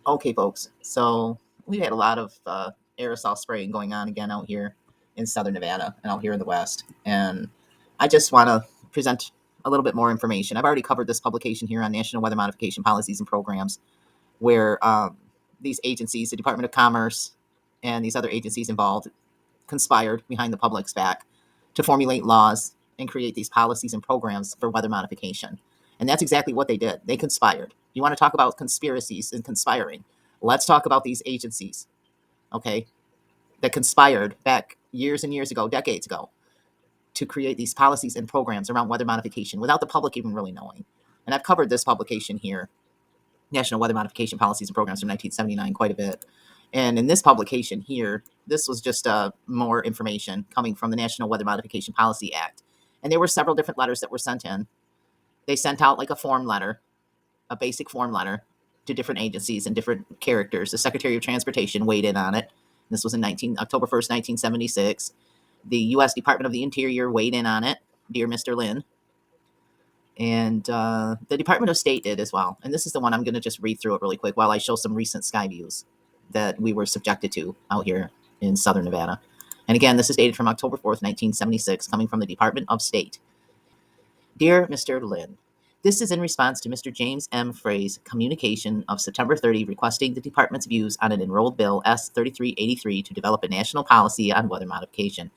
Okay, folks. So we had a lot of aerosol spraying going on again out here in southern Nevada and out here in the West. And I just want to present a little bit more information. I've already covered this publication here on National Weather Modification Policies and Programs, where these agencies, the Department of Commerce and these other agencies involved, conspired behind the public's back to formulate laws and create these policies and programs for weather modification. And that's exactly what they did. They conspired. You want to talk about conspiracies and conspiring? Let's talk about these agencies, okay, that conspired back years and years ago, decades ago, to create these policies and programs around weather modification without the public even really knowing. And I've covered this publication here, National Weather Modification Policies and Programs from 1979, quite a bit. And in this publication here, this was just more information coming from the National Weather Modification Policy Act. And there were several different letters that were sent in. They sent out like a form letter, a basic form letter to different agencies and different characters. The Secretary of Transportation weighed in on it. This was in October 1st, 1976. The U.S. Department of the Interior weighed in on it, dear Mr. Lynn. And the Department of State did as well. And this is the one I'm going to just read through it really quick while I show some recent sky views that we were subjected to out here in southern Nevada. And again, this is dated from October 4th, 1976, coming from the Department of State. Dear Mr. Lynn, this is in response to Mr. James M. Frey's communication of September 30 requesting the department's views on an enrolled bill S-3383 to develop a national policy on weather modification.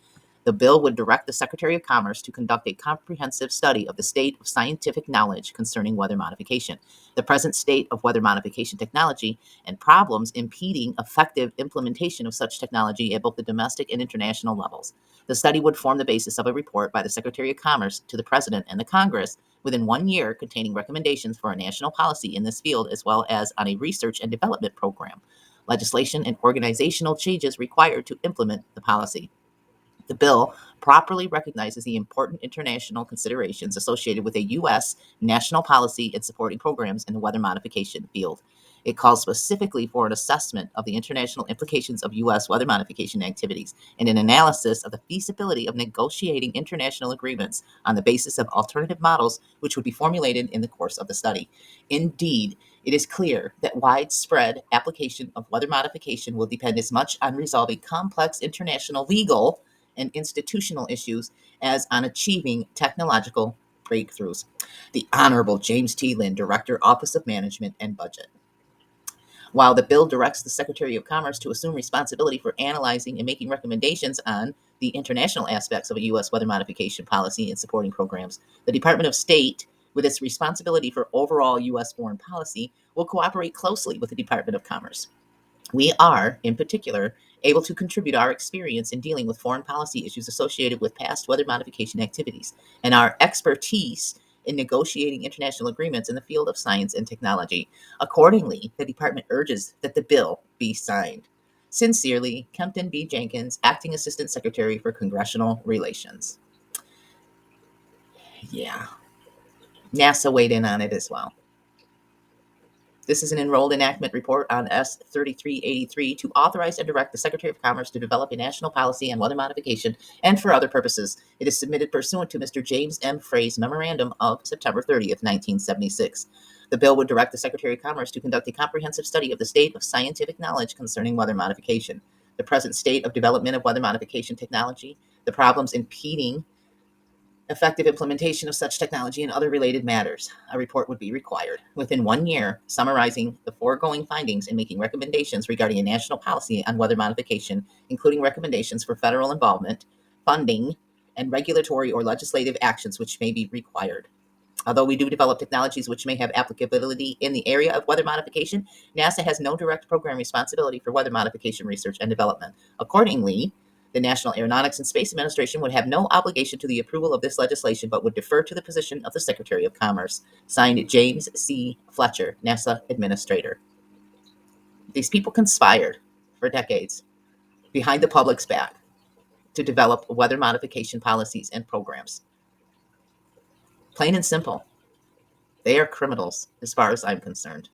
The bill would direct the Secretary of Commerce to conduct a comprehensive study of the state of scientific knowledge concerning weather modification, the present state of weather modification technology, and problems impeding effective implementation of such technology at both the domestic and international levels. The study would form the basis of a report by the Secretary of Commerce to the President and the Congress within 1 year containing recommendations for a national policy in this field as well as on a research and development program, legislation and organizational changes required to implement the policy. The bill properly recognizes the important international considerations associated with a U.S. national policy in supporting programs in the weather modification field. It calls specifically for an assessment of the international implications of U.S. weather modification activities and an analysis of the feasibility of negotiating international agreements on the basis of alternative models which would be formulated in the course of the study. Indeed, it is clear that widespread application of weather modification will depend as much on resolving complex international legal and institutional issues as on achieving technological breakthroughs. The Honorable James T. Lynn, Director, Office of Management and Budget. While the bill directs the Secretary of Commerce to assume responsibility for analyzing and making recommendations on the international aspects of a U.S. weather modification policy and supporting programs, the Department of State, with its responsibility for overall U.S. foreign policy, will cooperate closely with the Department of Commerce. We are, in particular, able to contribute our experience in dealing with foreign policy issues associated with past weather modification activities and our expertise in negotiating international agreements in the field of science and technology. Accordingly, the department urges that the bill be signed. Sincerely, Kempton B. Jenkins, Acting Assistant Secretary for Congressional Relations. Yeah, NASA weighed in on it as well. This is an enrolled enactment report on S-3383 to authorize and direct the Secretary of Commerce to develop a national policy on weather modification and for other purposes. It is submitted pursuant to Mr. James M. Frey's memorandum of September 30th, 1976. The bill would direct the Secretary of Commerce to conduct a comprehensive study of the state of scientific knowledge concerning weather modification, the present state of development of weather modification technology, the problems impeding effective implementation of such technology and other related matters. A report would be required within 1 year, summarizing the foregoing findings and making recommendations regarding a national policy on weather modification, including recommendations for federal involvement, funding, and regulatory or legislative actions which may be required. Although we do develop technologies which may have applicability in the area of weather modification, NASA has no direct program responsibility for weather modification research and development. Accordingly, the National Aeronautics and Space Administration would have no obligation to the approval of this legislation, but would defer to the position of the Secretary of Commerce. Signed, James C. Fletcher, NASA Administrator. These people conspired for decades behind the public's back to develop weather modification policies and programs. Plain and simple. They are criminals as far as I'm concerned.